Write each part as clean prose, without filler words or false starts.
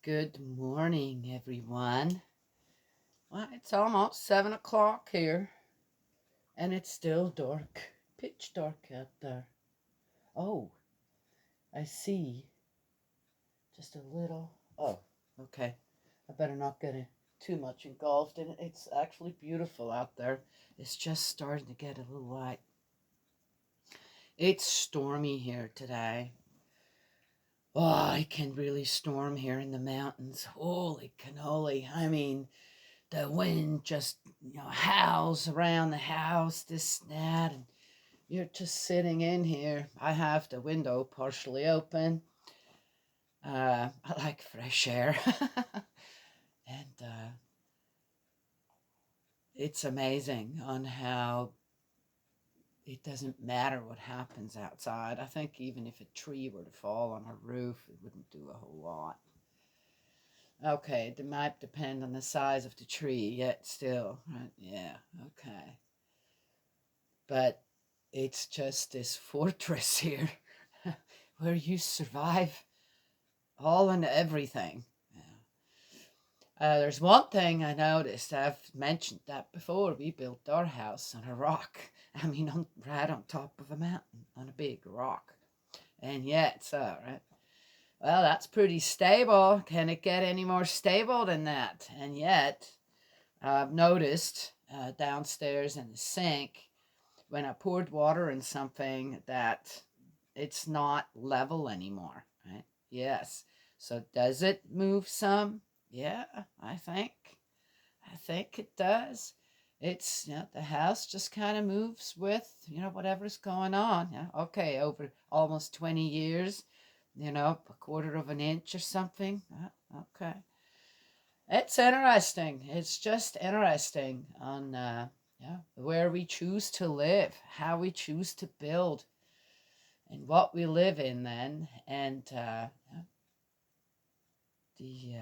Good morning, everyone. Well, it's almost 7 o'clock here, and it's still dark, pitch dark out there. Oh, I see just a little. Oh, okay. I better not get too much engulfed in it. It's actually beautiful out there. It's just starting to get a little light. It's stormy here today. Oh, it can really storm here in the mountains. Holy cannoli. I mean, the wind just howls around the house, this and that, and you're just sitting in here. I have the window partially open. I like fresh air. And it's amazing on how it doesn't matter what happens outside. I think even if a tree were to fall on our roof, it wouldn't do a whole lot. Okay, it might depend on the size of the tree, yet still, right? Yeah, okay. But it's just this fortress here where you survive all and everything. Yeah. There's one thing I noticed. I've mentioned that before. We built our house on a rock. I mean, right on top of a mountain, on a big rock. And yet, right? Well, that's pretty stable. Can it get any more stable than that? And yet, I've noticed downstairs in the sink, when I poured water in something, that it's not level anymore, right? Yes. So does it move some? Yeah, I think. I think it does. It's, the house just kind of moves with, whatever's going on. Yeah, okay, over almost 20 years, a quarter of an inch or something. Okay. It's interesting. It's just interesting on where we choose to live, how we choose to build, and what we live in then, and the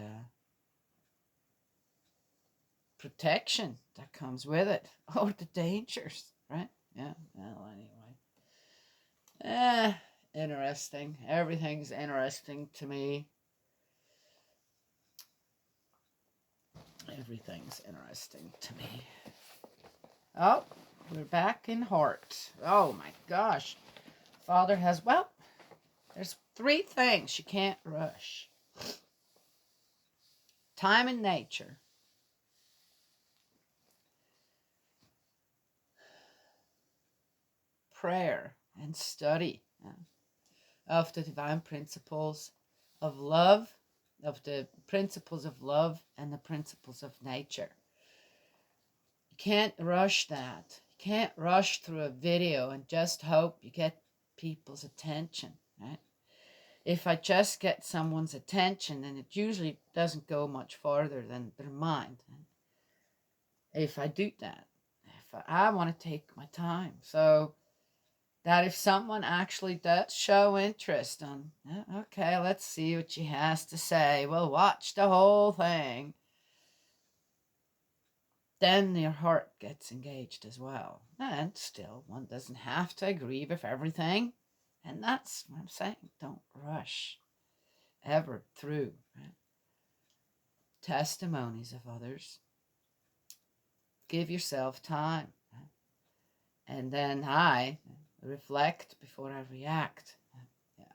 protection that comes with it, or the dangers, right? Yeah. Well, anyway, interesting. Everything's interesting to me. Everything's interesting to me. Oh, we're back in heart. Oh my gosh. Father has, well, there's 3 things you can't rush: time and nature, prayer and study of the divine principles of love, of the principles of love and the principles of nature. You can't rush that. You can't rush through a video and just hope you get people's attention, right? If I just get someone's attention, then it usually doesn't go much farther than their mind. If I do that, if I want to take my time, so that if someone actually does show interest on, okay, let's see what she has to say, we'll watch the whole thing, then your heart gets engaged as well. And still, one doesn't have to agree with everything. And that's what I'm saying. Don't rush ever through, right? Testimonies of others. Give yourself time. Right? And then I reflect before I react. Yeah.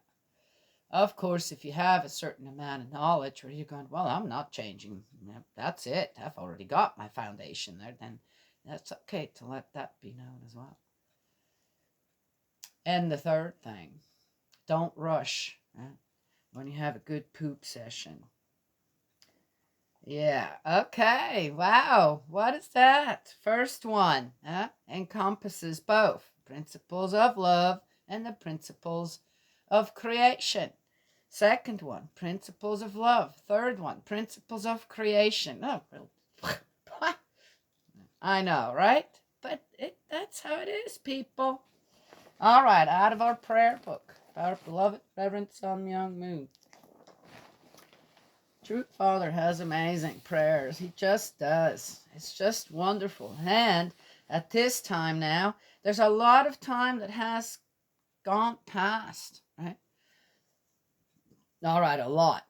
Of course, if you have a certain amount of knowledge where you're going, well, I'm not changing, that's it, I've already got my foundation there, then that's okay to let that be known as well. And the third thing, don't rush, right? When you have a good poop session. Yeah, okay, wow, what is that? First one encompasses both principles of love and the principles of creation. Second one, principles of love. Third one, principles of creation. Oh, I know, right? But that's how it is, people. All right, out of our prayer book, our beloved Reverend Sun Myung Moon. Truth Father has amazing prayers. He just does. It's just wonderful. And at this time now, there's a lot of time that has gone past, right? All right, a lot.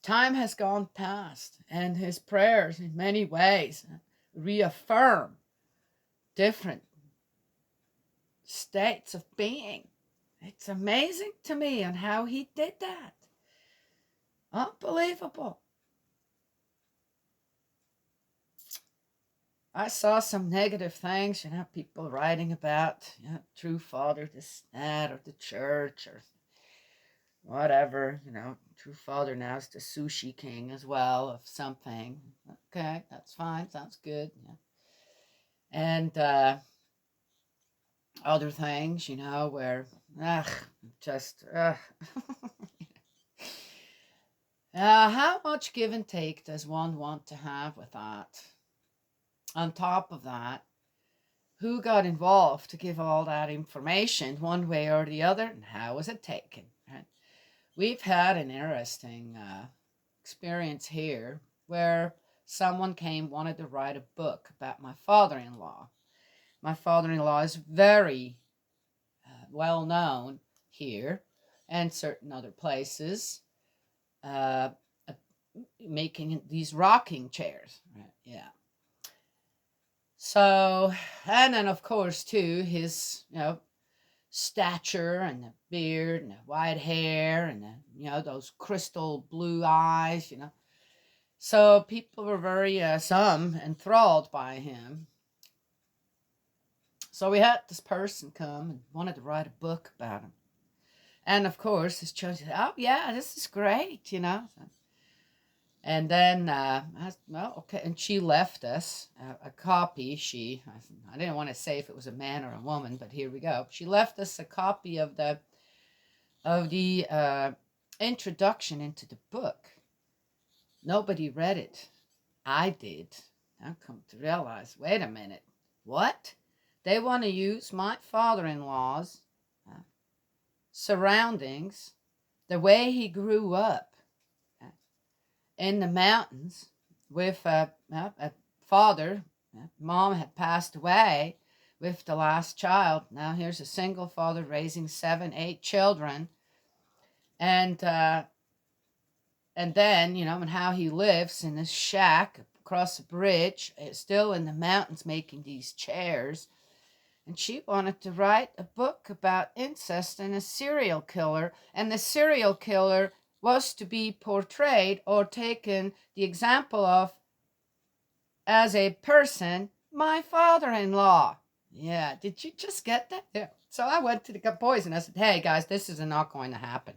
Time has gone past, and his prayers, in many ways, reaffirm different states of being. It's amazing to me on how he did that. Unbelievable. I saw some negative things, people writing about, true father, this, that, or the church, or whatever, true father now is the sushi king as well of something. Okay, that's fine, sounds good. Yeah. And other things, where, just, how much give and take does one want to have with that? On top of that, who got involved to give all that information one way or the other, and how was it taken? Right? We've had an interesting experience here where someone wanted to write a book about my father-in-law. My father-in-law is very well known here and certain other places, uh, making these rocking chairs. Right? Yeah. So, and then of course too, his, stature and the beard and the white hair and those crystal blue eyes, So people were very, some enthralled by him. So we had this person come and wanted to write a book about him. And of course, his church said, oh yeah, this is great, And then, well, okay, and she left us a copy. I didn't want to say if it was a man or a woman, but here we go. She left us a copy of the introduction into the book. Nobody read it. I did. I come to realize, wait a minute, what? They want to use my father-in-law's surroundings, the way he grew up, in the mountains with a father. Mom had passed away with the last child. Now here's a single father raising 7, 8 children. And then, and how he lives in this shack across the bridge, still in the mountains making these chairs. And she wanted to write a book about incest and a serial killer. And the serial killer was to be portrayed or taken the example of as a person, my father-in-law. Yeah, did you just get that? Yeah. So I went to the boys and I said, hey guys, this is not going to happen.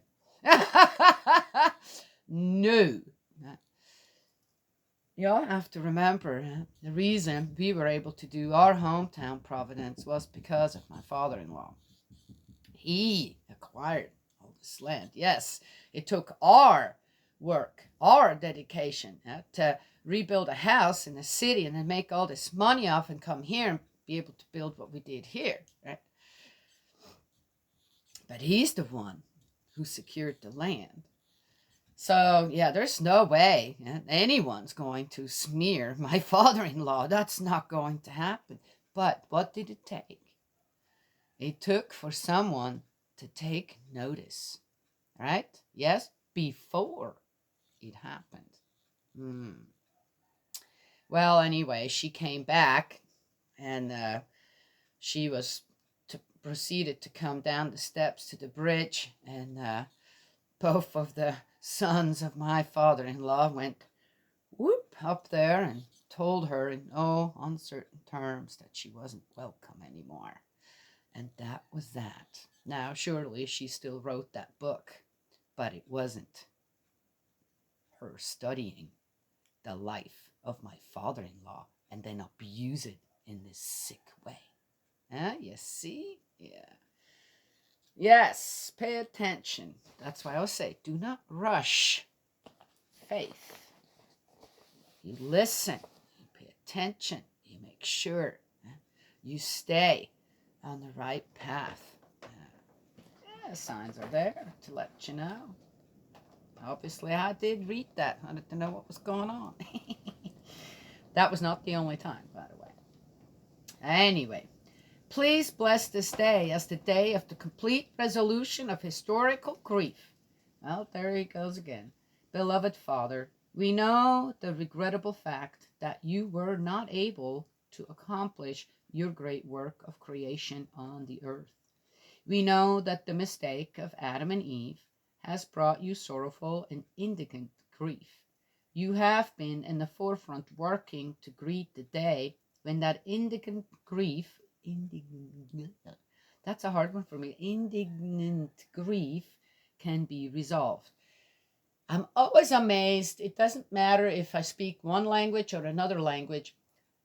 No. Y'all have to remember, the reason we were able to do our hometown Providence was because of my father-in-law. He acquired all this land. Yes, it took our work, our dedication to rebuild a house in the city and then make all this money off and come here and be able to build what we did here. Right? But he's the one who secured the land. So, yeah, there's no way anyone's going to smear my father-in-law. That's not going to happen. But what did it take? It took for someone to take notice, right? Yes, before it happened. Well, anyway, she came back, and she proceeded to come down the steps to the bridge, and both of the sons of my father-in-law went whoop up there and told her in no uncertain terms that she wasn't welcome anymore. And that was that. Now, surely she still wrote that book, but it wasn't her studying the life of my father-in-law and then abuse it in this sick way. You see? Yeah. Yes, pay attention. That's why I always say, do not rush faith. You listen, you pay attention, you make sure you stay on the right path. Signs are there to let you know. Obviously, I did read that. I wanted to know what was going on. That was not the only time, by the way. Anyway, please bless this day as the day of the complete resolution of historical grief. Well, there he goes again. Beloved Father, we know the regrettable fact that you were not able to accomplish your great work of creation on the earth. We know that the mistake of Adam and Eve has brought you sorrowful and indignant grief. You have been in the forefront working to greet the day when that indignant grief, that's a hard one for me, indignant grief can be resolved. I'm always amazed. It doesn't matter if I speak one language or another language,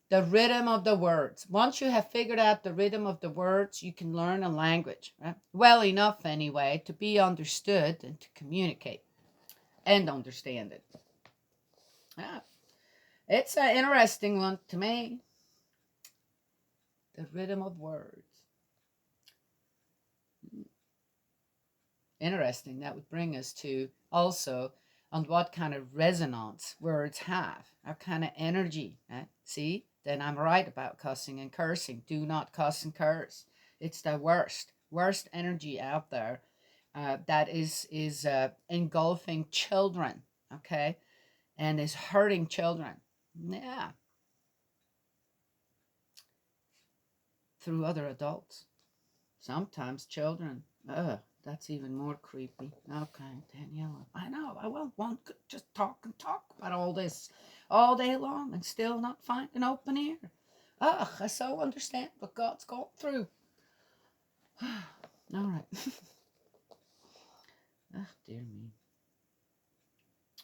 the rhythm of the words. Once you have figured out the rhythm of the words, you can learn a language, right? Well enough, anyway, to be understood and to communicate and understand it. Yeah. It's an interesting one to me. The rhythm of words. Interesting. That would bring us to also on what kind of resonance words have, what kind of energy. Right? See, then I'm right about cussing and cursing. Do not cuss and curse. It's the worst energy out there. That is engulfing children, okay, and is hurting children. Yeah, through other adults. Sometimes children. Ugh, that's even more creepy. Okay, Daniela. I know. I will one could just talk and talk about all this all day long and still not find an open ear. Ugh, I so understand what God's gone through. All right. Ah, dear me.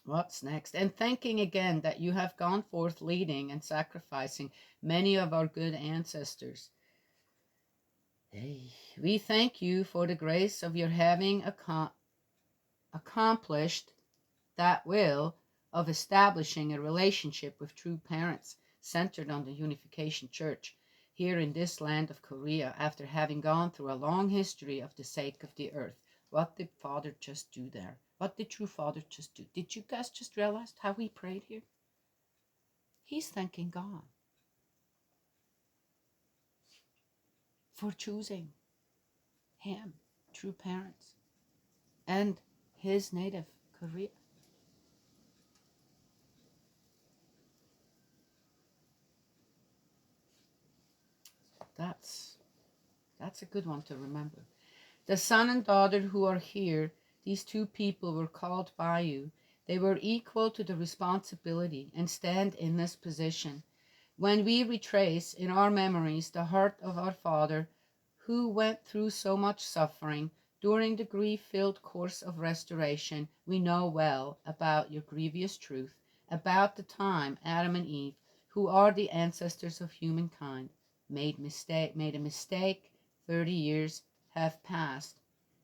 What's next? And thanking again that you have gone forth leading and sacrificing many of our good ancestors. Hey, we thank you for the grace of your having accomplished that will of establishing a relationship with true parents centered on the Unification Church here in this land of Korea after having gone through a long history of the sake of the earth. What did Father just do there? What did True Father just do? Did you guys just realize how he prayed here? He's thanking God for choosing him, true parents, and his native Korea. That's a good one to remember. The son and daughter who are here, these two people were called by you. They were equal to the responsibility and stand in this position. When we retrace in our memories the heart of our Father, who went through so much suffering during the grief-filled course of restoration, we know well about your grievous truth, about the time Adam and Eve, who are the ancestors of humankind, made a mistake. 30 years have passed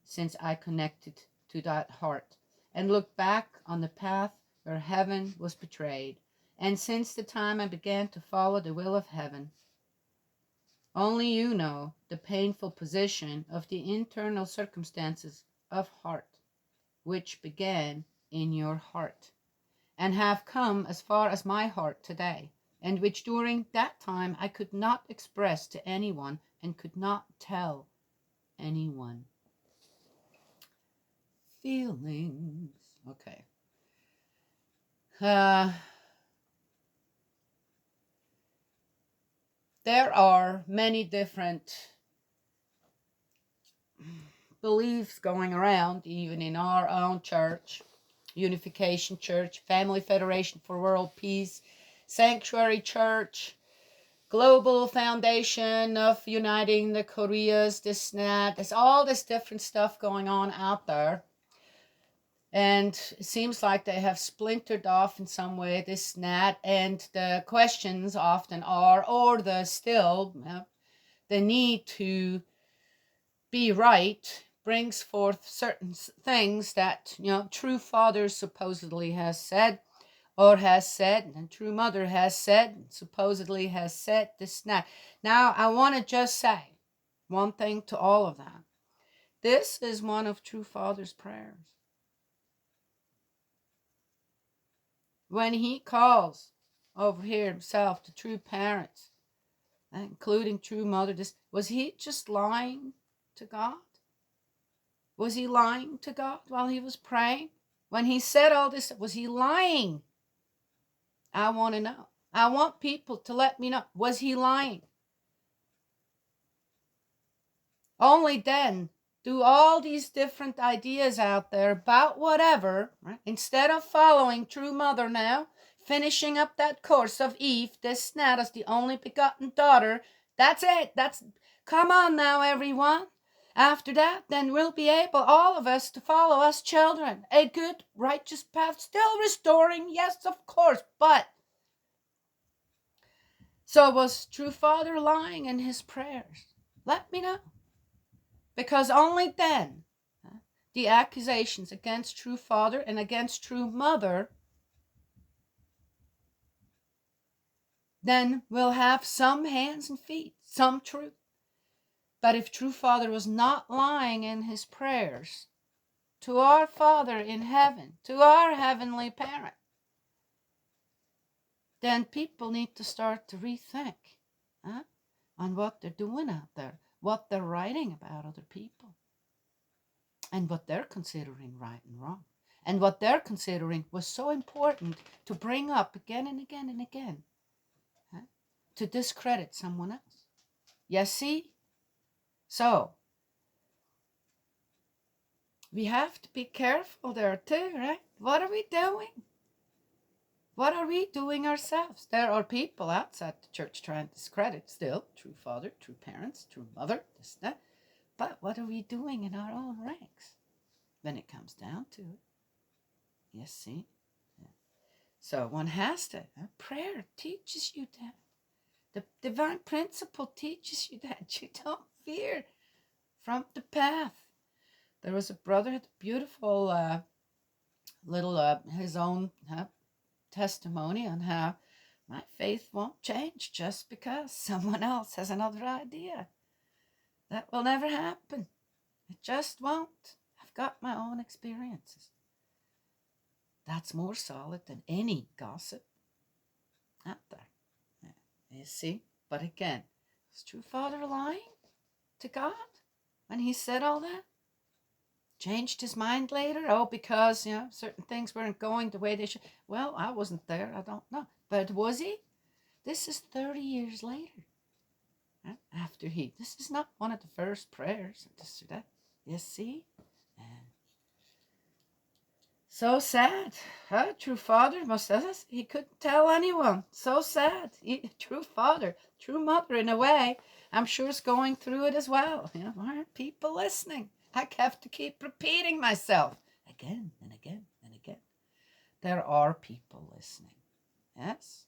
since I connected to that heart and looked back on the path where heaven was betrayed, and since the time I began to follow the will of heaven. Only you know the painful position of the internal circumstances of heart, which began in your heart, and have come as far as my heart today, and which during that time I could not express to anyone and could not tell anyone. Feelings. Okay. There are many different beliefs going around, even in our own church, Unification Church, Family Federation for World Peace, Sanctuary Church, Global Foundation of Uniting the Koreas, this and that. There's all this different stuff going on out there. And it seems like they have splintered off in some way, this and that. And the questions often are, or the need to be right brings forth certain things that, True Father supposedly has said, and True Mother has said, supposedly has said, this and that. Now, I want to just say one thing to all of that. This is one of True Father's prayers. When he calls over here himself to true parents, including True Mother, was he just lying to God? Was he lying to God while he was praying? When he said all this, was he lying? I want to know. I want people to let me know. Was he lying? Only then do all these different ideas out there about whatever, right? Instead of following True Mother now, finishing up that course of Eve, this now as the only begotten daughter. That's it. Come on now, everyone. After that, then we'll be able, all of us, to follow us children. A good, righteous path, still restoring, yes, of course, but so was True Father lying in his prayers? Let me know. Because only then the accusations against True Father and against True Mother then will have some hands and feet, some truth. But if True Father was not lying in his prayers to our Father in heaven, to our Heavenly Parent, then people need to start to rethink on what they're doing out there, what they're writing about other people, and what they're considering right and wrong, and what they're considering was so important to bring up again and again and again, to discredit someone else. You see? So, we have to be careful there too, right? What are we doing? What are we doing ourselves? There are people outside the church trying to discredit still True Father, True Parents, True Mother, this, that. But what are we doing in our own ranks when it comes down to it? You see? Yeah. So one has to. Prayer teaches you that. The divine principle teaches you that. You don't veer from the path. There was a brother had a beautiful little his own testimony on how my faith won't change just because someone else has another idea. That will never happen. It just won't. I've got my own experiences. That's more solid than any gossip out there. You see? But again, is True Father lying to God when he said all that? Changed his mind later? Oh, because, certain things weren't going the way they should. Well, I wasn't there. I don't know. But was he? This is 30 years later. After this is not one of the first prayers. This or that. You see? So sad. True Father must have. He couldn't tell anyone. So sad. True Father, True Mother, in a way, I'm sure is going through it as well. Why aren't people listening? I have to keep repeating myself again and again and again. There are people listening. Yes?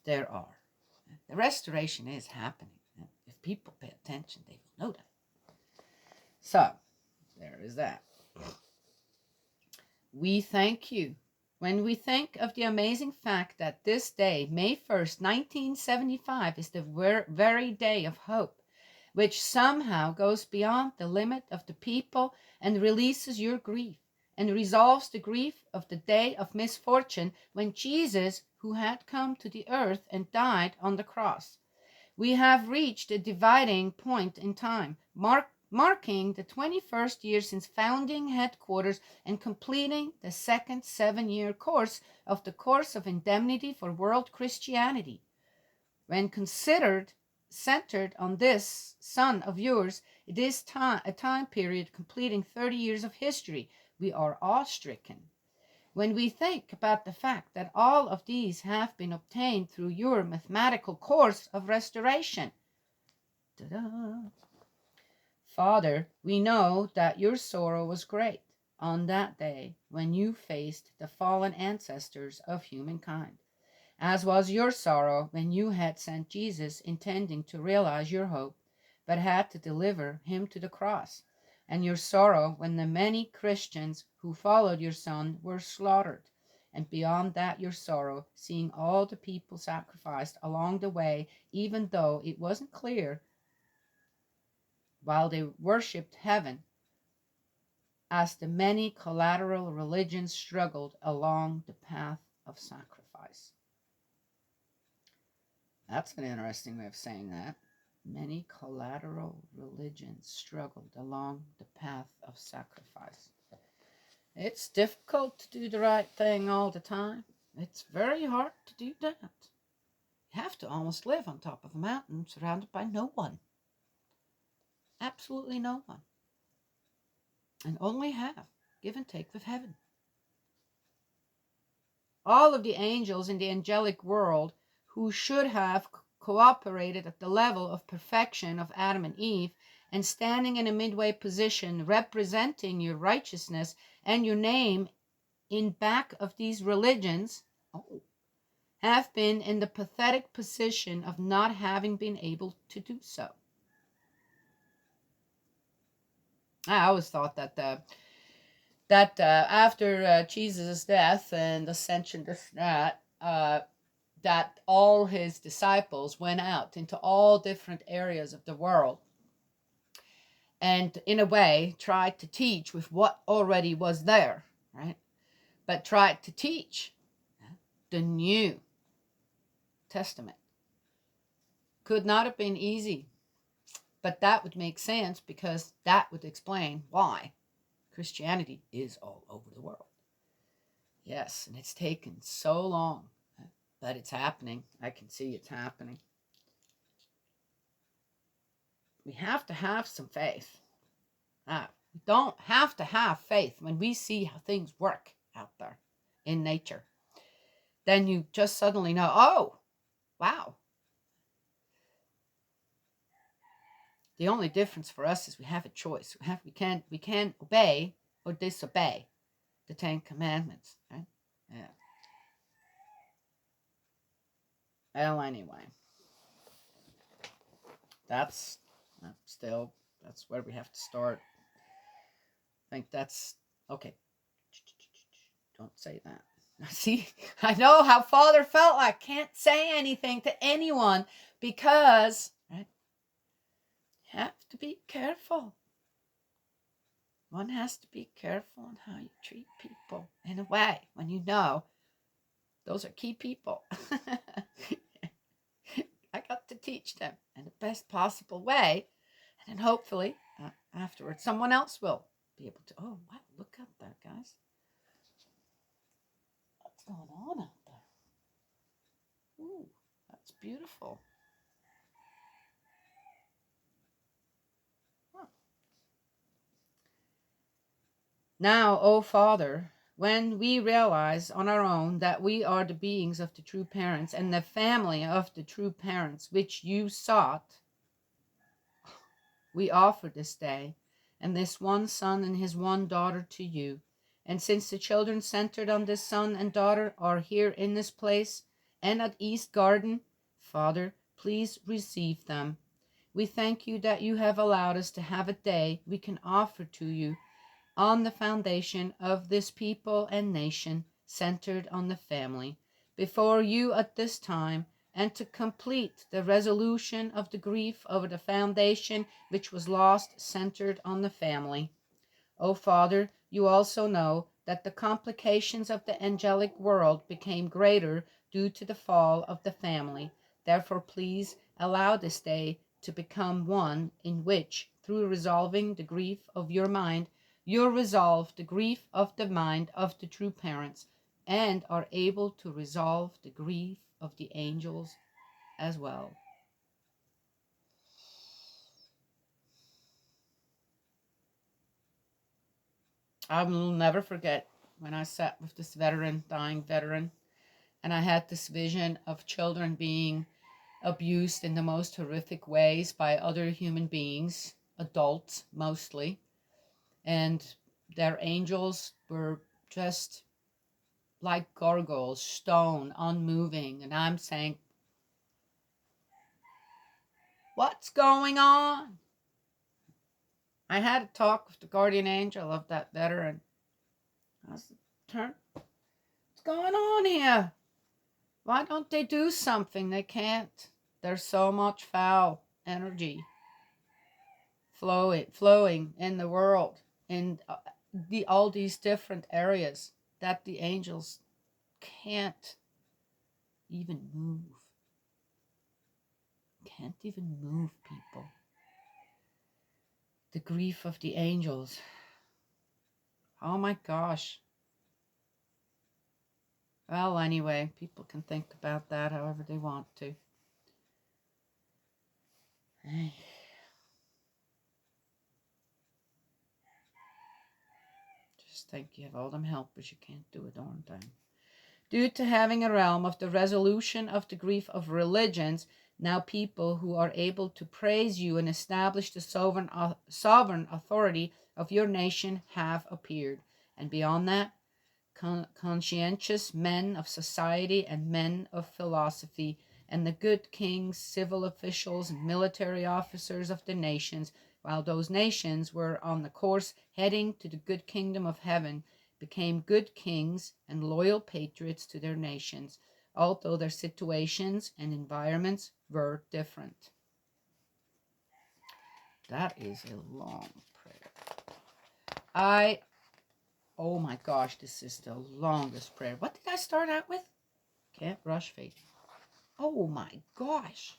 There are. The restoration is happening. If people pay attention, they will know that. So, there is that. We thank you. When we think of the amazing fact that this day, May 1st, 1975, is the very day of hope, which somehow goes beyond the limit of the people and releases your grief and resolves the grief of the day of misfortune when Jesus, who had come to the earth and died on the cross. We have reached a dividing point in time, marking the 21st year since founding headquarters and completing the second 7-year course of the Course of Indemnity for World Christianity. When centered on this son of yours, it is a time period completing 30 years of history. We are awe-stricken. When we think about the fact that all of these have been obtained through your mathematical course of restoration. Ta-da! Father, we know that your sorrow was great on that day when you faced the fallen ancestors of humankind, as was your sorrow when you had sent Jesus intending to realize your hope, but had to deliver him to the cross, and your sorrow when the many Christians who followed your son were slaughtered, and beyond that your sorrow seeing all the people sacrificed along the way, even though it wasn't clear while they worshipped heaven, as the many collateral religions struggled along the path of sacrifice. That's an interesting way of saying that. Many collateral religions struggled along the path of sacrifice. It's difficult to do the right thing all the time. It's very hard to do that. You have to almost live on top of a mountain surrounded by no one. Absolutely no one. And only have give and take with heaven. All of the angels in the angelic world who should have cooperated at the level of perfection of Adam and Eve and standing in a midway position representing your righteousness and your name in back of these religions have been in the pathetic position of not having been able to do so. I always thought that after Jesus' death and ascension, that all his disciples went out into all different areas of the world and in a way tried to teach with what already was there, right? But tried to teach the New Testament. Could not have been easy, but that would make sense because that would explain why Christianity is all over the world. Yes, and it's taken so long, but it's happening. I can see it's happening. We have to have some faith. We don't have to have faith when we see how things work out there in nature. Then you just suddenly know, oh, wow. The only difference for us is we have a choice. We can obey or disobey the 10 Commandments, right? Yeah. Well, anyway, that's where we have to start. I think that's okay. Don't say that. See, I know how Father felt. I can't say anything to anyone because right, you have to be careful. One has to be careful on how you treat people in a way when you know those are key people. I got to teach them in the best possible way. And then hopefully afterwards someone else will be able to, oh, wow, look up there, guys. What's going on out there? Ooh, that's beautiful. Huh. Now, O Father, when we realize on our own that we are the beings of the true parents and the family of the true parents which you sought, we offer this day and this one son and his one daughter to you. And since the children centered on this son and daughter are here in this place and at East Garden, Father, please receive them. We thank you that you have allowed us to have a day we can offer to you on the foundation of this people and nation centered on the family before you at this time, and to complete the resolution of the grief over the foundation which was lost centered on the family. O Father, you also know that the complications of the angelic world became greater due to the fall of the family. Therefore, please allow this day to become one in which, through resolving the grief of your mind, you resolve the grief of the mind of the true parents, and are able to resolve the grief of the angels as well. I will never forget when I sat with this dying veteran, and I had this vision of children being abused in the most horrific ways by other human beings, adults mostly, and their angels were just like gargoyles, stone, unmoving, and I'm saying, what's going on? I had a talk with the guardian angel of that veteran. I said, what's going on here? Why don't they do something? They can't. There's so much foul energy flowing in the world, in all these different areas that the angels can't even move. Can't even move people. The grief of the angels. Oh my gosh. Well, anyway, people can think about that however they want to. Just think you have all them helpers, you can't do a darn thing. Due to having a realm of the resolution of the grief of religions, now people who are able to praise you and establish the sovereign authority of your nation have appeared. And beyond that, conscientious men of society and men of philosophy, and the good kings, civil officials, and military officers of the nations, while those nations were on the course heading to the good kingdom of heaven, became good kings and loyal patriots to their nations, although their situations and environments were different. That is a long prayer. Oh my gosh, this is the longest prayer. What did I start out with? Can't rush faith. Oh my gosh.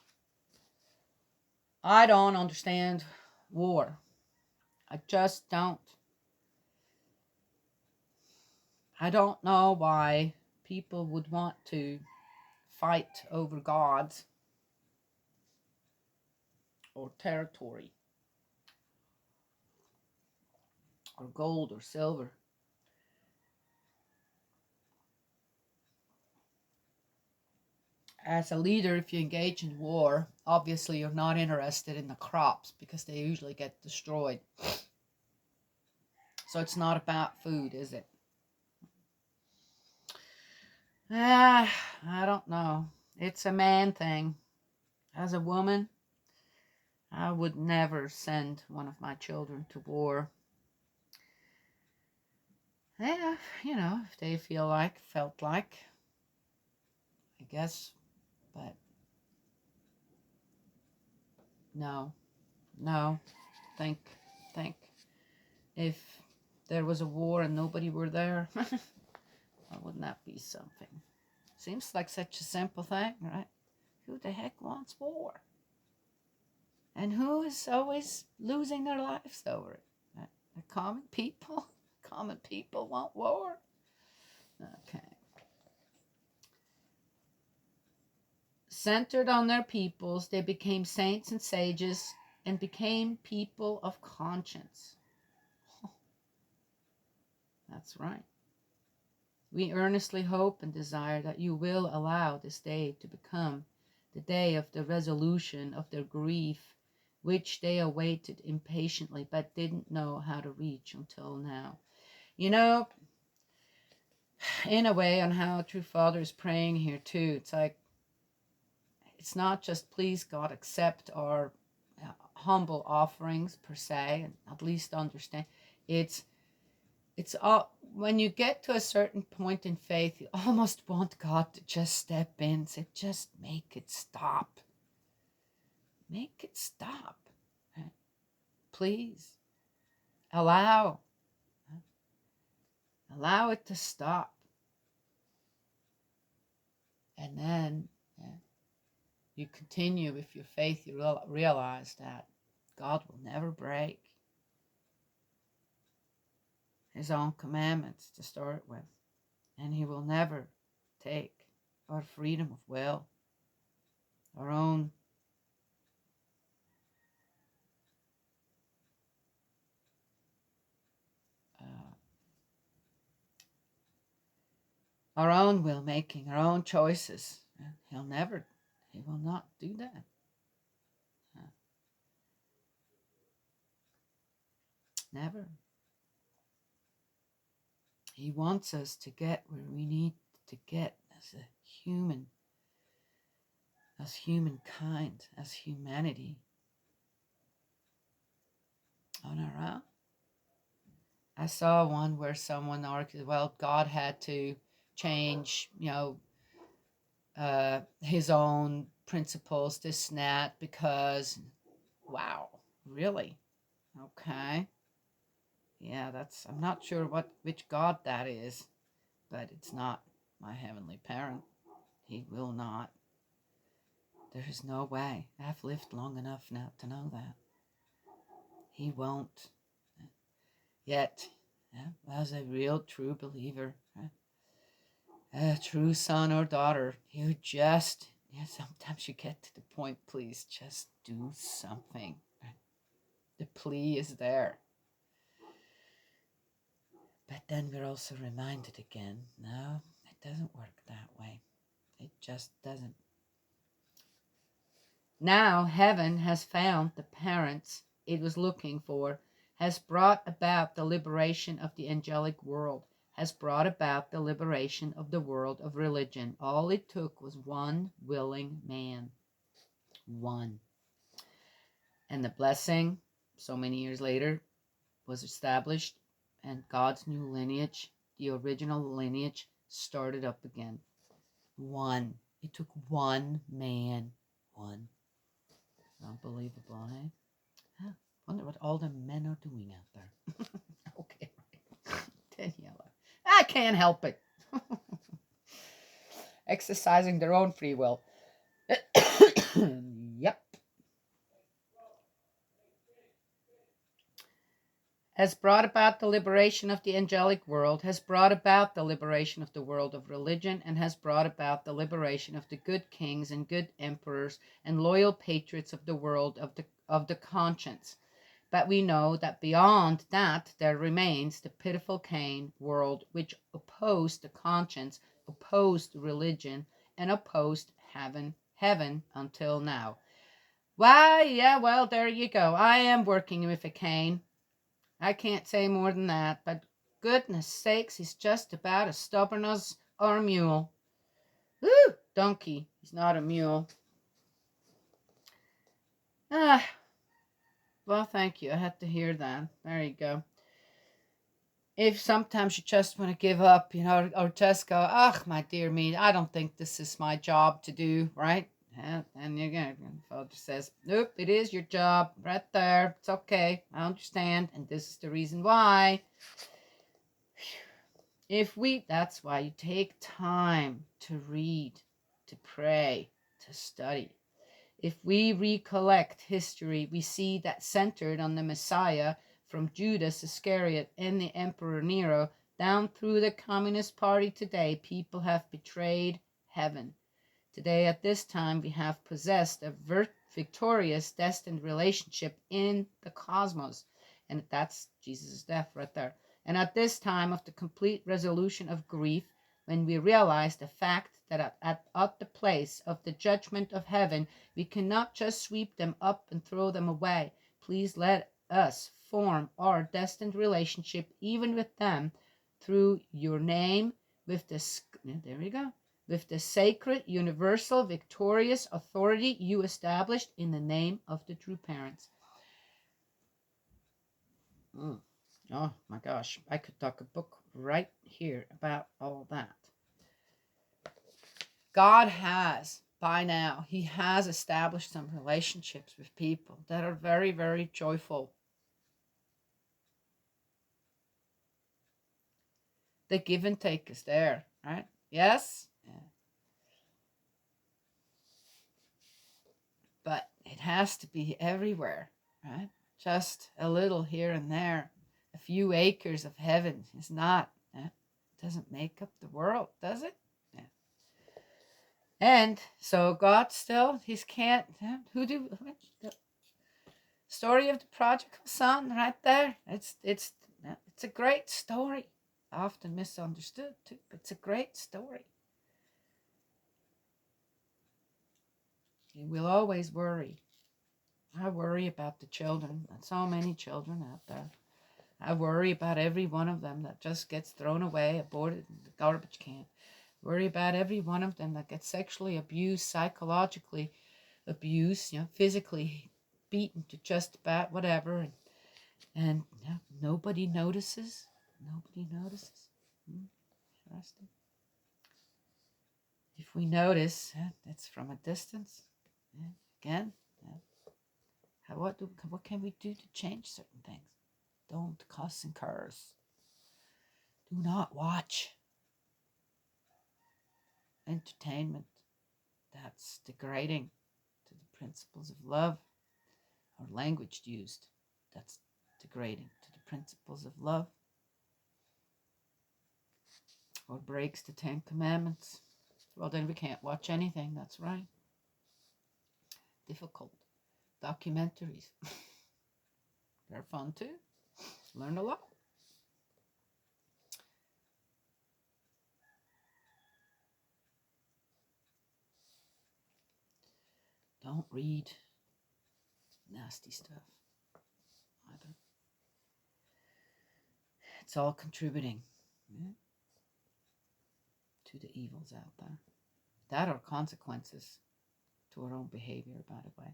I don't understand war. I just don't. I don't know why people would want to fight over gods or territory or gold or silver. As a leader, if you engage in war, obviously you're not interested in the crops because they usually get destroyed. So it's not about food, is it? I don't know. It's a man thing. As a woman, I would never send one of my children to war. Yeah, if they felt like, I guess, but no, think, if there was a war and nobody were there, wouldn't that be something? Seems like such a simple thing, right? Who the heck wants war? And who is always losing their lives over it? The common people? Common people want war? Okay. Centered on their peoples, they became saints and sages and became people of conscience. That's right. We earnestly hope and desire that you will allow this day to become the day of the resolution of their grief, which they awaited impatiently but didn't know how to reach until now. In a way, on how True Father is praying here too, it's like, it's not just please God accept our humble offerings per se, and at least understand. It's all, when you get to a certain point in faith, you almost want God to just step in and say, just make it stop. Make it stop. Please. Allow it to stop. And then you continue with your faith. You realize that God will never break his own commandments to start with. And he will never take our freedom of will, our own will making, our own choices. He will not do that. Never. He wants us to get where we need to get as humankind, as humanity on our own. I saw one where someone argued, well, God had to change, his own principles, this and that, because, wow, really? Okay. Yeah, I'm not sure which God that is, but it's not my heavenly parent. He will not. There is no way. I've lived long enough now to know that. He won't. Yet, as a real true believer, a true son or daughter, you just, sometimes you get to the point, please just do something. The plea is there. But then we're also reminded again, no, it doesn't work that way. It just doesn't. Now heaven has found the parents it was looking for, has brought about the liberation of the angelic world, has brought about the liberation of the world of religion. All it took was one willing man. One. And the blessing, so many years later, was established, and God's new lineage, the original lineage, started up again. One. It took one man. One. Unbelievable, eh? Huh. Wonder what all the men are doing out there. Okay. Daniela. I can't help it. Exercising their own free will. Yep. Has brought about the liberation of the angelic world, has brought about the liberation of the world of religion, and has brought about the liberation of the good kings and good emperors and loyal patriots of the world of the conscience. But we know that beyond that there remains the pitiful Cain world, which opposed the conscience, opposed religion, and opposed heaven until now. Why, yeah, well, there you go. I am working with a Cain. I can't say more than that, but goodness sakes, he's just about as stubborn as our mule. Woo! Donkey. He's not a mule. Well, thank you. I had to hear that. There you go. If sometimes you just want to give up, or just go, my dear me, I don't think this is my job to do, right? And you're going to, Father says, nope, it is your job right there. It's okay. I understand. And this is the reason why. That's why you take time to read, to pray, to study. If we recollect history, we see that centered on the Messiah, from Judas Iscariot and the Emperor Nero, down through the Communist Party today, people have betrayed heaven. Today, at this time, we have possessed a victorious, destined relationship in the cosmos. And that's Jesus' death right there. And at this time of the complete resolution of grief, when we realize the fact that at the place of the judgment of heaven, we cannot just sweep them up and throw them away. Please let us form our destined relationship even with them through your name, with there we go, with the sacred, universal, victorious authority you established in the name of the true parents. Oh my gosh, I could talk a book right here about all that. God has, by now, he has established some relationships with people that are very, very joyful. The give and take is there, right? Yes? Yeah. But it has to be everywhere, right? Just a little here and there. A few acres of heaven is not. Doesn't make up the world, does it? Yeah. And so God still, he can't. The story of the prodigal son, right there. It's a great story. Often misunderstood too, but it's a great story. You will always worry. I worry about the children. So many children out there. I worry about every one of them that just gets thrown away, aborted in the garbage can. Worry about every one of them that gets sexually abused, psychologically abused, physically beaten to just about whatever. And nobody notices. Nobody notices. Interesting. If we notice, it's from a distance. Again, what can we do to change certain things? Don't cuss and curse. Do not watch entertainment that's degrading to the principles of love, or language used that's degrading to the principles of love. or breaks the 10 Commandments, well, then we can't watch anything. That's right. Difficult. Documentaries. They're fun too. Learn a lot. Don't read nasty stuff either. It's all contributing to the evils out there. That are consequences to our own behavior, by the way.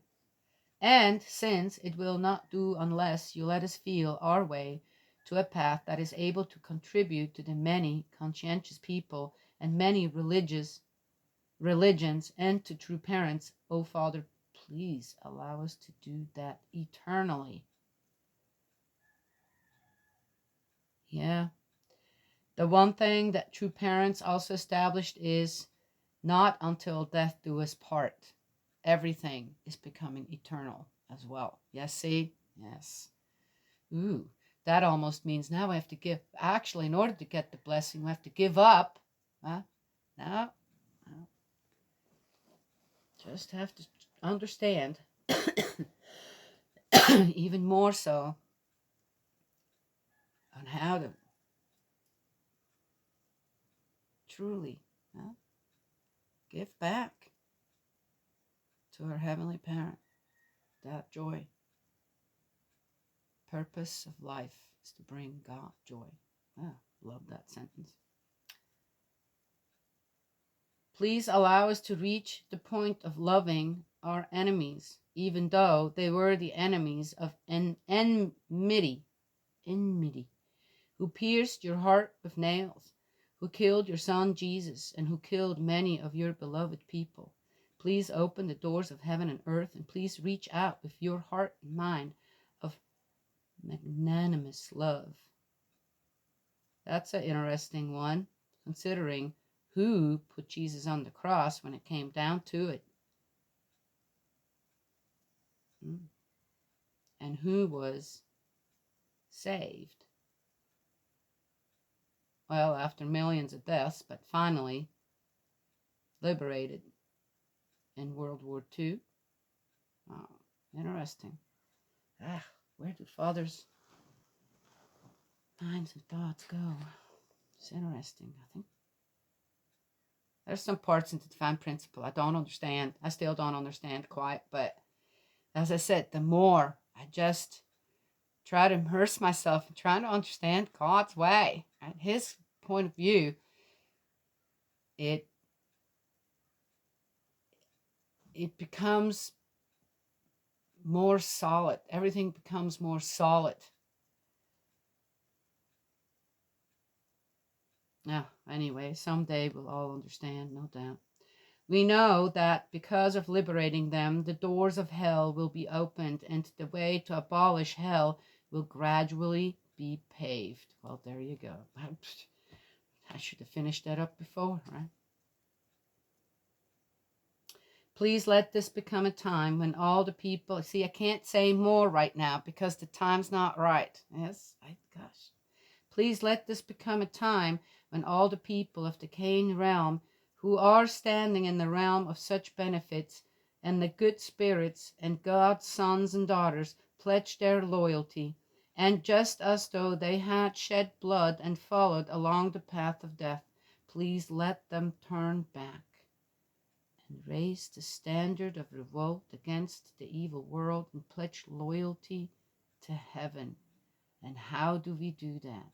And since it will not do unless you let us feel our way to a path that is able to contribute to the many conscientious people and many religions and to true parents, oh Father, please allow us to do that eternally. Yeah. The one thing that true parents also established is not until death do us part. Everything is becoming eternal as well. Yes, see? Yes. Ooh, that almost means now we have to give. Actually, in order to get the blessing, we have to give up. Huh? No. Just have to understand, even more so, on how to truly give back to our Heavenly Parent that joy. Purpose of life is to bring God joy. Love that sentence. Please allow us to reach the point of loving our enemies, even though they were the enemies of enmity, who pierced your heart with nails, who killed your son Jesus, and who killed many of your beloved people. Please open the doors of heaven and earth, and please reach out with your heart and mind of magnanimous love. That's an interesting one, considering who put Jesus on the cross when it came down to it. And who was saved. Well, after millions of deaths, but finally liberated in World War II. Wow, interesting. Where do fathers' minds and thoughts go? It's interesting, I think. There's some parts in the divine principle I don't understand. I still don't understand quite, but as I said, the more I just try to immerse myself in trying to understand God's way and his point of view, it becomes more solid. Everything becomes more solid. Anyway, someday we'll all understand, no doubt. We know that because of liberating them, the doors of hell will be opened and the way to abolish hell will gradually be paved. Well, there you go. I should have finished that up before, right? Please let this become a time when all the people, see, I can't say more right now because the time's not right. Yes, gosh. Please let this become a time when all the people of the Cain realm who are standing in the realm of such benefits and the good spirits and God's sons and daughters pledge their loyalty, and just as though they had shed blood and followed along the path of death, please let them turn back and raise the standard of revolt against the evil world and pledge loyalty to heaven. And how do we do that?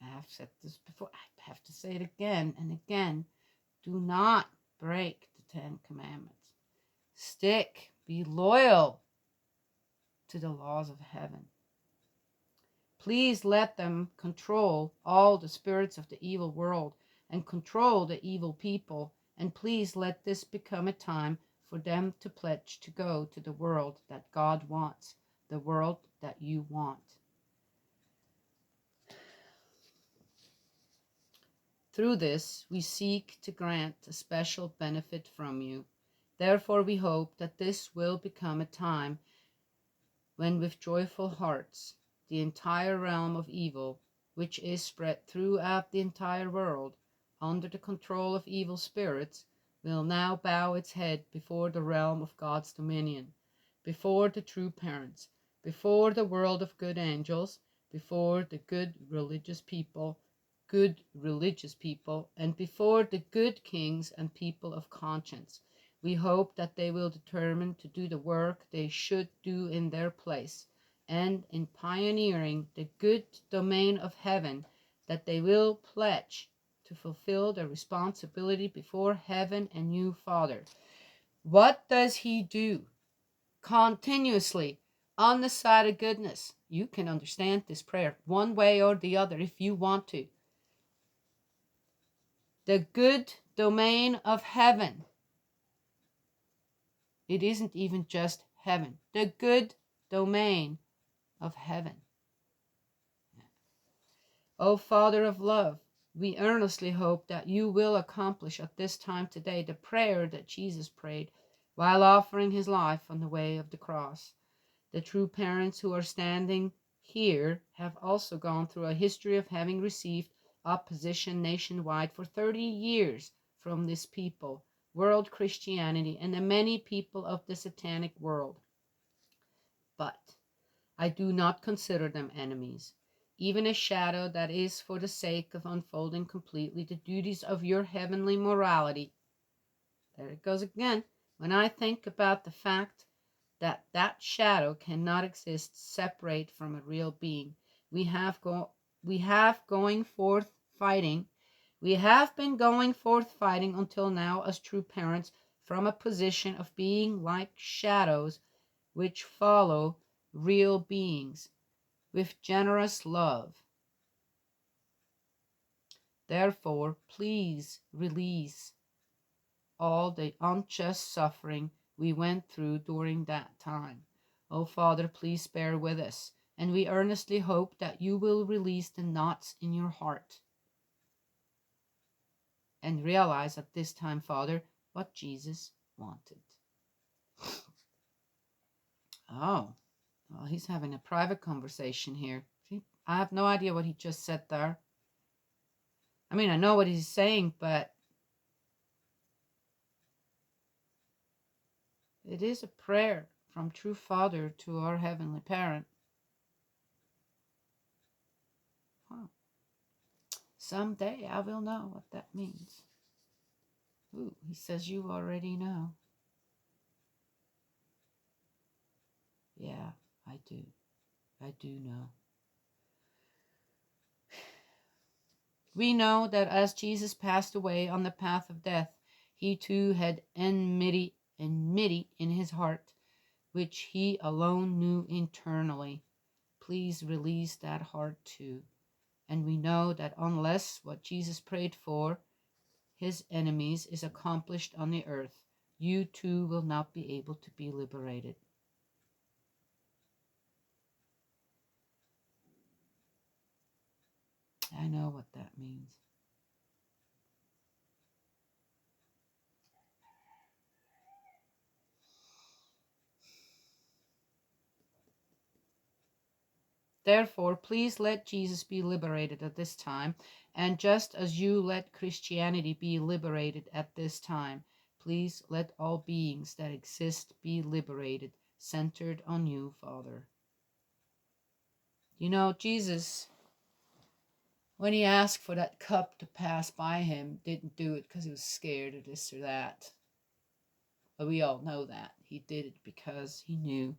I have said this before. I have to say it again and again. Do not break the 10 Commandments. Be loyal to the laws of heaven. Please let them control all the spirits of the evil world and control the evil people. And please let this become a time for them to pledge to go to the world that God wants, the world that you want. Through this, we seek to grant a special benefit from you. Therefore, we hope that this will become a time when, with joyful hearts, the entire realm of evil which is spread throughout the entire world under the control of evil spirits, will now bow its head before the realm of God's dominion, before the true parents, before the world of good angels, before the good religious people, and before the good kings and people of conscience. We hope that they will determine to do the work they should do in their place, and in pioneering the good domain of heaven, that they will pledge to fulfill their responsibility before heaven and you, Father. What does he do? Continuously on the side of goodness. You can understand this prayer one way or the other if you want to. The good domain of heaven. It isn't even just heaven. The good domain of heaven. O Father of love, we earnestly hope that you will accomplish at this time today the prayer that Jesus prayed while offering his life on the way of the cross. The true parents who are standing here have also gone through a history of having received opposition nationwide for 30 years from this people, world Christianity, and the many people of the satanic world. But I do not consider them enemies, even a shadow that is for the sake of unfolding completely the duties of your heavenly morality. There it goes again. When I think about the fact that that shadow cannot exist separate from a real being, we have going forth fighting. We have been going forth fighting until now as true parents from a position of being like shadows which follow real beings with generous love. Therefore, please release all the unjust suffering we went through during that time. Oh, Father, please bear with us, and we earnestly hope that you will release the knots in your heart and realize at this time, Father, what Jesus wanted. Oh, well, he's having a private conversation here. I have no idea what he just said there. I mean, I know what he's saying, but it is a prayer from true Father to our Heavenly Parent. Huh. Someday I will know what that means. Ooh, he says you already know. Yeah, I do. I do know. We know that as Jesus passed away on the path of death, he too had enmity in his heart, which he alone knew internally. Please release that heart too. And we know that unless what Jesus prayed for, his enemies, is accomplished on the earth, you too will not be able to be liberated. I know what that means. Therefore, please let Jesus be liberated at this time, and just as you let Christianity be liberated at this time, please let all beings that exist be liberated, centered on you, Father. You know, Jesus, when he asked for that cup to pass by him, didn't do it because he was scared of this or that. But we all know that. He did it because he knew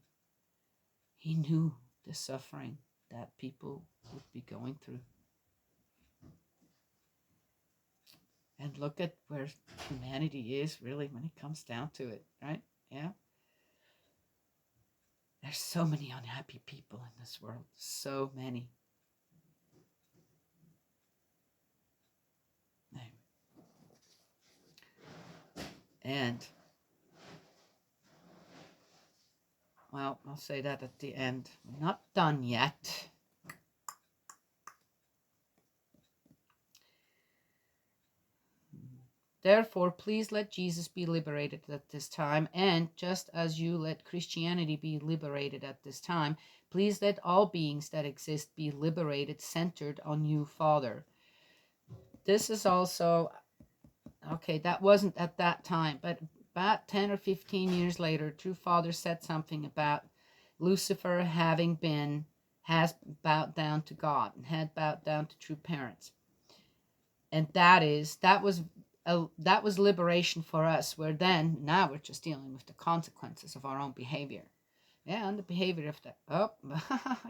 the suffering that people would be going through. And look at where humanity is, really, when it comes down to it, right? Yeah. There's so many unhappy people in this world. So many. And, well, I'll say that at the end. We're not done yet. Therefore, please let Jesus be liberated at this time, and just as you let Christianity be liberated at this time, Please let all beings that exist be liberated, centered on you, Father. This is also, okay, that wasn't at that time, but about 10 or 15 years later, True Father said something about Lucifer has bowed down to God and had bowed down to true parents. And that was liberation for us, where now we're just dealing with the consequences of our own behavior. Yeah, and the behavior of the, oh,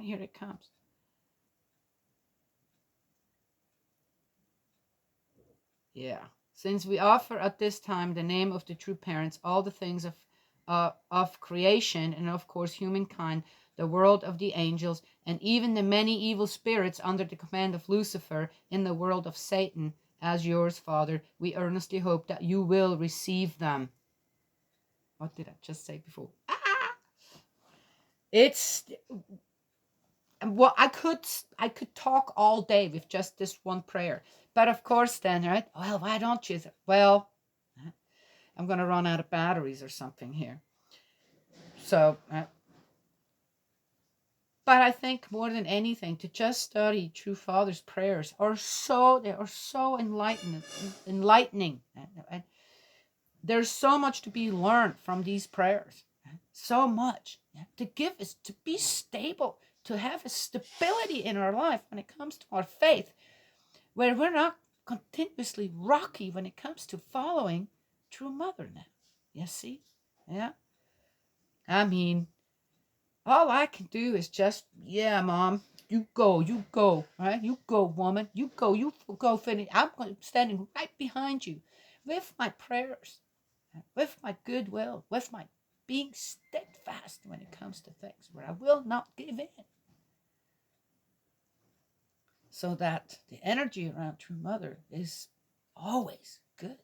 here it comes. Yeah. Since we offer at this time the name of the true parents, all the things of creation, and of course humankind, the world of the angels, and even the many evil spirits under the command of Lucifer in the world of Satan, as yours, Father, we earnestly hope that you will receive them. What did I just say before? It's, well, I could talk all day with just this one prayer, but of course then, right? Well, why don't you? Well, I'm going to run out of batteries or something here. So, but I think more than anything, to just study True Father's prayers they are so enlightening. There's so much to be learned from these prayers. So much to give us, to be stable, to have a stability in our life when it comes to our faith, where we're not continuously rocky when it comes to following True Mother now. You see? Yeah. I mean, all I can do is just, yeah, Mom, you go, right? You go, woman, you go finish. I'm standing right behind you with my prayers, with my goodwill, with my being steadfast when it comes to things, where I will not give in. So that the energy around True Mother is always good.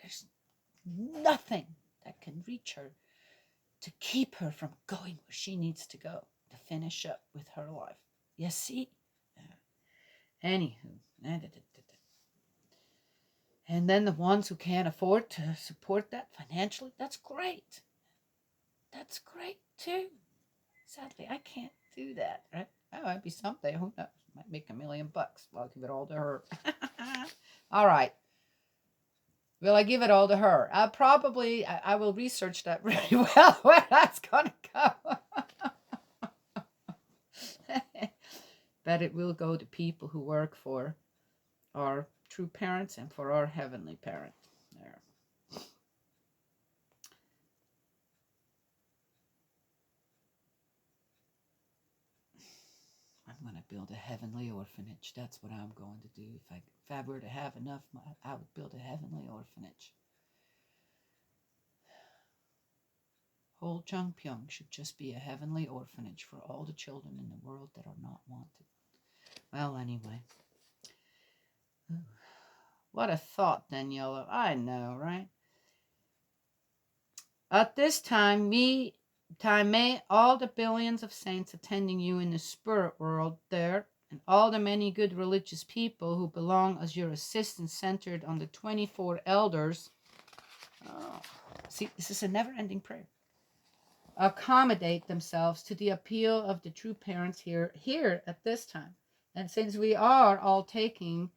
There's nothing that can reach her to keep her from going where she needs to go to finish up with her life. You see? Anywho. And then the ones who can't afford to support that financially, that's great. That's great too. Sadly, I can't do that, right? Oh, it'd be someday. Who knows? Might make $1 million. I'll give it all to her. All right. Will I give it all to her? I will research that really well, where that's going to go. But it will go to people who work for our true parents and for our heavenly parent. There. I'm going to build a heavenly orphanage. That's what I'm going to do. If I were to have enough, I would build a heavenly orphanage. Whole Chungpyeong should just be a heavenly orphanage for all the children in the world that are not wanted. Well, anyway. Ooh. What a thought, Daniela. I know, right? At this time, may all the billions of saints attending you in the spirit world there, and all the many good religious people who belong as your assistants centered on the 24 elders. Oh, see, this is a never-ending prayer. Accommodate themselves to the appeal of the true parents here at this time. And since we are all taking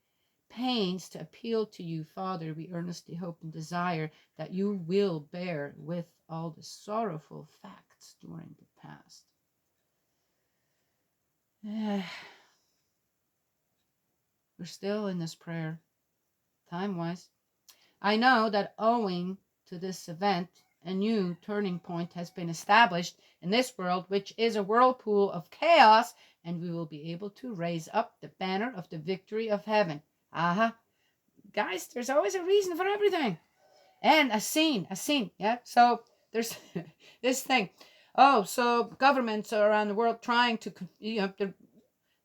pains to appeal to you, Father, we earnestly hope and desire that you will bear with all the sorrowful facts during the past. We're still in this prayer, time-wise. I know that owing to this event, a new turning point has been established in this world, which is a whirlpool of chaos, and we will be able to raise up the banner of the victory of heaven. Aha. Guys, there's always a reason for everything. And a scene, yeah? So there's this thing. Oh, so governments around the world trying to,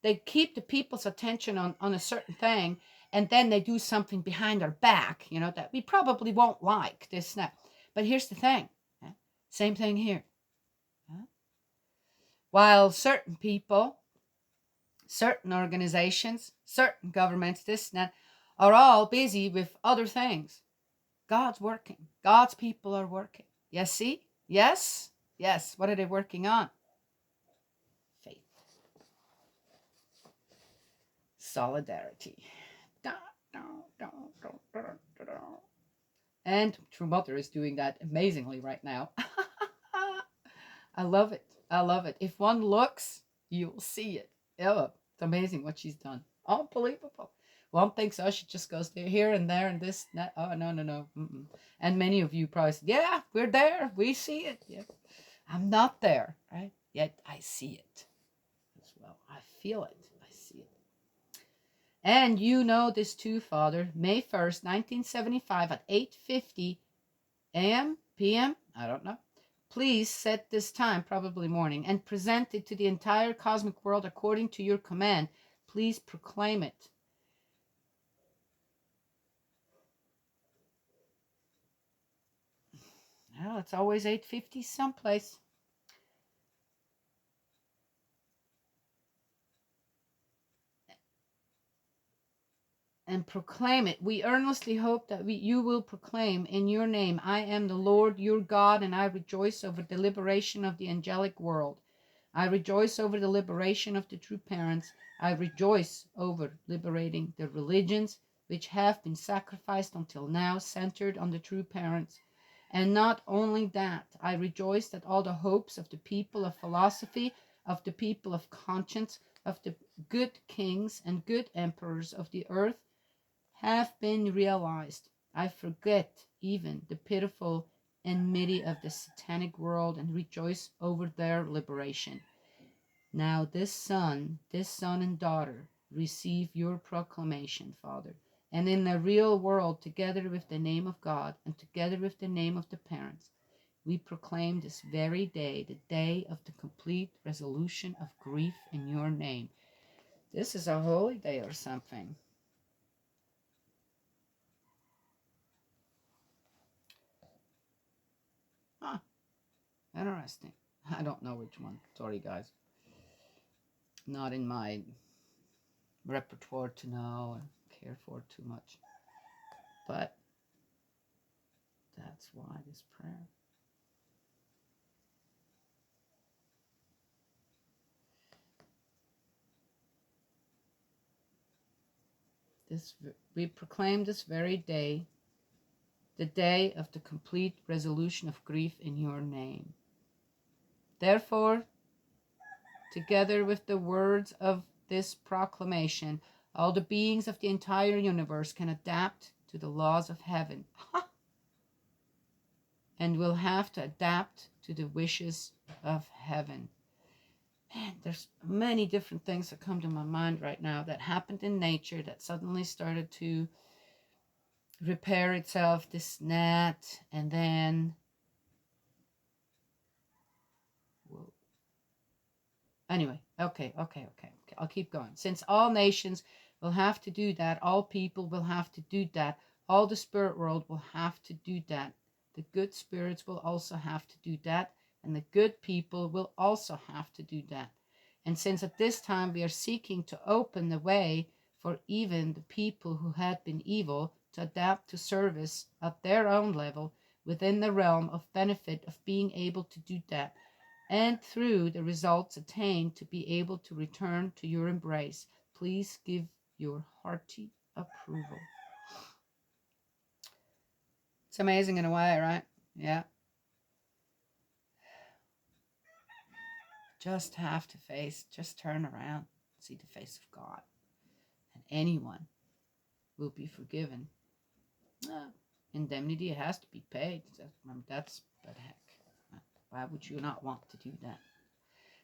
they keep the people's attention on a certain thing, and then they do something behind our back, that we probably won't like, this, that. But here's the thing. Same thing here. While certain people, certain organizations, certain governments, this and that, are all busy with other things, God's working. God's people are working. Yes, see? Yes? Yes. What are they working on? solidarity. And True Mother is doing that amazingly right now. I love it. I love it. If one looks, you'll see it. Yeah, it's amazing what she's done. Unbelievable. One thinks, oh, she just goes there, here and there and this, that. Oh, no, no, no. Mm-mm. And many of you probably said, yeah, we're there. We see it. Yeah. I'm not there, right? Yet I see it as well. I feel it. I see it. And you know this too, Father. May 1st, 1975 at 8:50 a.m., p.m., I don't know. Please set this time, probably morning, and present it to the entire cosmic world according to your command. Please proclaim it. Well, it's always 8:50 someplace. And proclaim it. We earnestly hope that you will proclaim in your name, I am the Lord your God, and I rejoice over the liberation of the angelic world. I rejoice over the liberation of the true parents. I rejoice over liberating the religions which have been sacrificed until now, centered on the true parents. And not only that, I rejoice that all the hopes of the people of philosophy, of the people of conscience, of the good kings and good emperors of the earth have been realized. I forget even the pitiful enmity of the satanic world and rejoice over their liberation. Now this son and daughter, receive your proclamation, Father, and in the real world, together with the name of God and together with the name of the parents, we proclaim this very day, the day of the complete resolution of grief in your name. This is a holy day or something. Huh. Interesting. I don't know which one. Sorry, guys. Not in my repertoire to know and care for too much. But that's why this prayer. We proclaim this very day, the day of the complete resolution of grief in your name. Therefore, together with the words of this proclamation, all the beings of the entire universe can adapt to the laws of heaven and will have to adapt to the wishes of heaven. Man, there's many different things that come to my mind right now that happened in nature that suddenly started to repair itself, this net, and then whoa. Anyway, okay, I'll keep going. Since all nations will have to do that, all people will have to do that, all the spirit world will have to do that, the good spirits will also have to do that, and the good people will also have to do that. And since at this time we are seeking to open the way for even the people who had been evil to adapt to service at their own level within the realm of benefit of being able to do that, and through the results attained to be able to return to your embrace, please give your hearty approval. It's amazing in a way, right? Yeah. Just have to just turn around, see the face of God, and anyone will be forgiven. Indemnity has to be paid. That's but heck. Why would you not want to do that?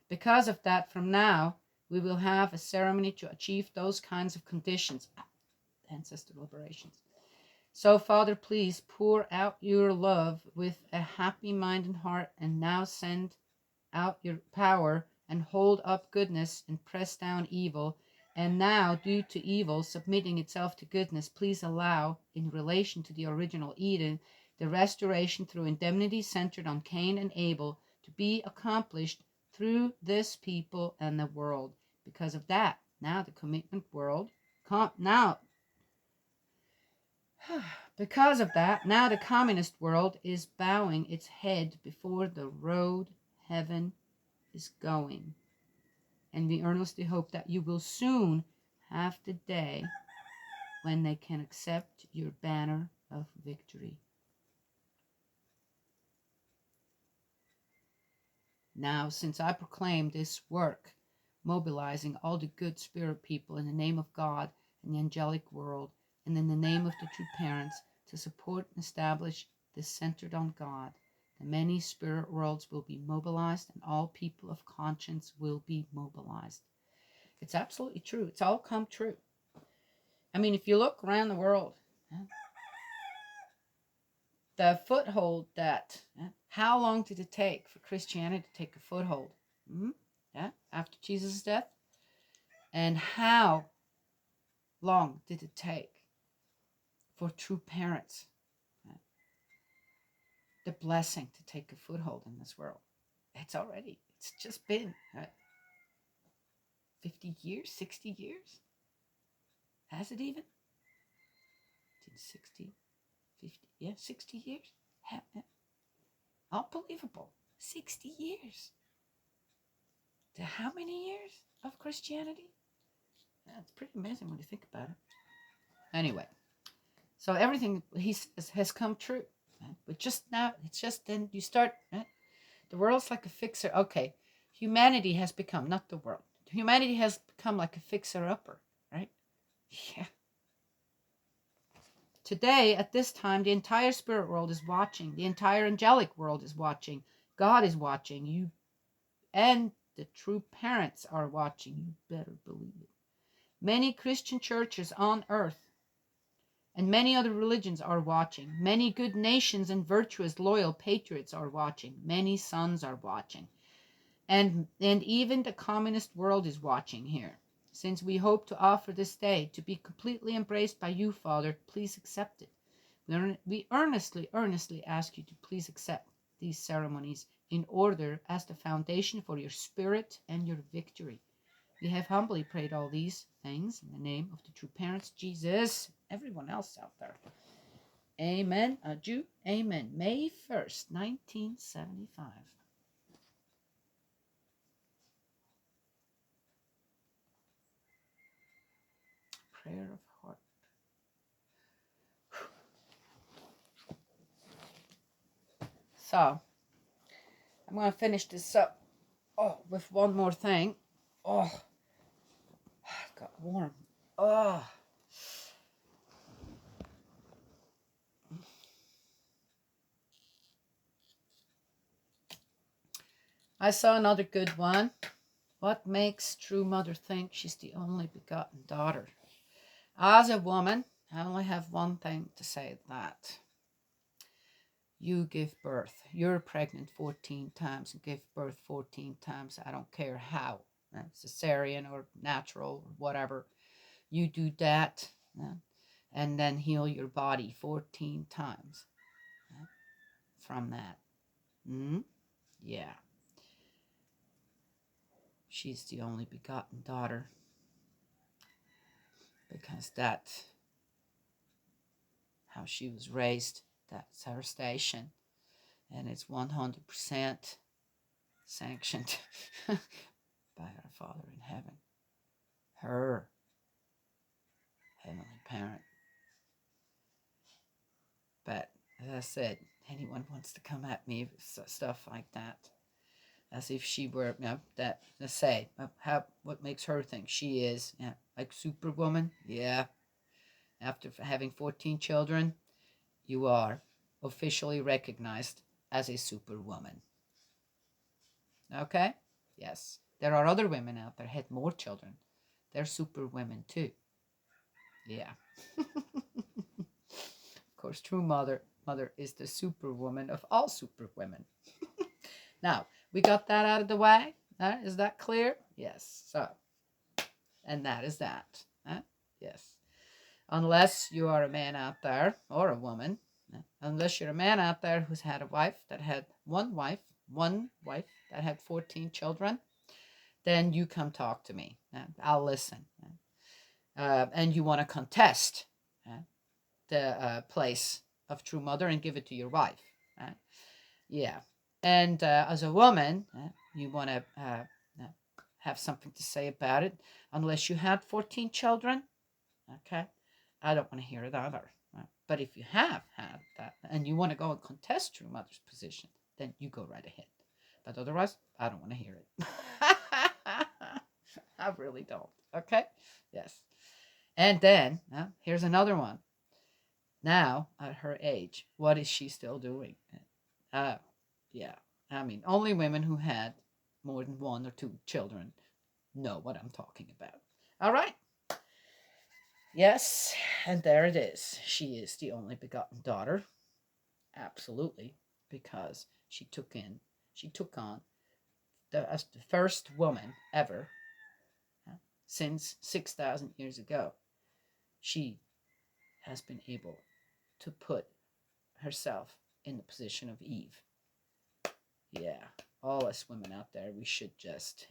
Because of that, from now, we will have a ceremony to achieve those kinds of conditions, ancestor liberations. So, Father, please pour out your love with a happy mind and heart, and now send out your power and hold up goodness and press down evil. And now, due to evil submitting itself to goodness, please allow, in relation to the original Eden, the restoration through indemnity centered on Cain and Abel to be accomplished through this people and the world. Because of that, now the commitment world, because of that, now the communist world is bowing its head before the road heaven is going. And we earnestly hope that you will soon half the day when they can accept your banner of victory. Now, since I proclaim this work, mobilizing all the good spirit people in the name of God and the angelic world, and in the name of the true parents, to support and establish this centered on God, the many spirit worlds will be mobilized and all people of conscience will be mobilized. It's absolutely true. It's all come true. I mean, if you look around the world, the foothold that, how long did it take for Christianity to take a foothold? After Jesus' death? And how long did it take for true parents, the blessing to take a foothold in this world? It's just been 50 years, 60 years? Has it even? 60, 50, 60 years? Unbelievable. 60 years. To how many years of Christianity? It's pretty amazing when you think about it. Anyway, so everything he says has come true. But just now, it's just then you start, the world's like a fixer. Okay, humanity has become, not the world, humanity has become like a fixer-upper, right? Yeah. Today, at this time, the entire spirit world is watching. The entire angelic world is watching. God is watching. You and the true parents are watching. You better believe it. Many Christian churches on earth and many other religions are watching. Many good nations and virtuous, loyal patriots are watching. Many sons are watching. And even the communist world is watching here. Since we hope to offer this day to be completely embraced by you, Father, please accept it. We earnestly ask you to please accept these ceremonies in order as the foundation for your spirit and your victory. We have humbly prayed all these things in the name of the true parents, Jesus, everyone else out there. Amen. Adieu. Amen. May 1st, 1975. Prayer of heart. So, I'm going to finish this up with one more thing. It got warm. I saw another good one. What makes true mother think she's the only begotten daughter? As a woman, I only have one thing to say that. You give birth. You're pregnant 14 times and give birth 14 times. I don't care how. Cesarean or natural or whatever. You do that and then heal your body 14 times from that. Yeah. She's the only begotten daughter. Because that's how she was raised. That's her station. And it's 100% sanctioned by our Father in heaven. Her heavenly parent. But as I said, anyone wants to come at me with stuff like that, as if she were, that, let's say, what makes her think she is, like Superwoman? Yeah. After having 14 children, you are officially recognized as a superwoman. Okay? Yes. There are other women out there had more children. They're superwomen too. Yeah. Of course, true mother is the superwoman of all superwomen. Now, we got that out of the way. Is that clear? Yes. So, and that is that. Yes. Unless you are a man out there, or a woman, unless you're a man out there who's had a wife that had one wife that had 14 children, then you come talk to me. I'll listen. And you want to contest the place of true mother and give it to your wife. Yeah. And as a woman, you want to have something to say about it unless you had 14 children. Okay? I don't want to hear it either. But if you have had that and you want to go and contest your mother's position, then you go right ahead. But otherwise, I don't want to hear it. I really don't. Okay? Yes. And then, here's another one. Now, at her age, what is she still doing? Yeah. I mean, only women who had more than one or two children know what I'm talking about. All right. Yes, and there it is. She is the only begotten daughter. Absolutely, because she took on as the first woman ever since 6,000 years ago. She has been able to put herself in the position of Eve. Yeah, all us women out there, we should just,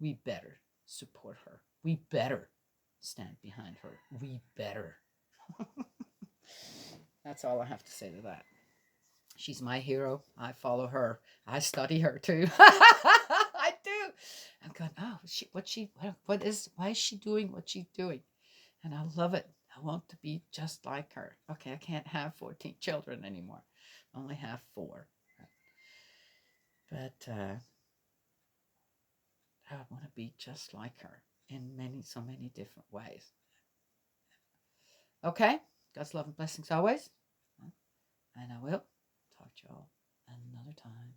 we better support her. We better stand behind her. We better. That's all I have to say to that. She's my hero. I follow her. I study her too. I do. I'm going, oh, why is she doing what she's doing? And I love it. I want to be just like her. Okay, I can't have 14 children anymore. I only have 4. But I want to be just like her in so many different ways. Okay, God's love and blessings always. And I will talk to y'all another time.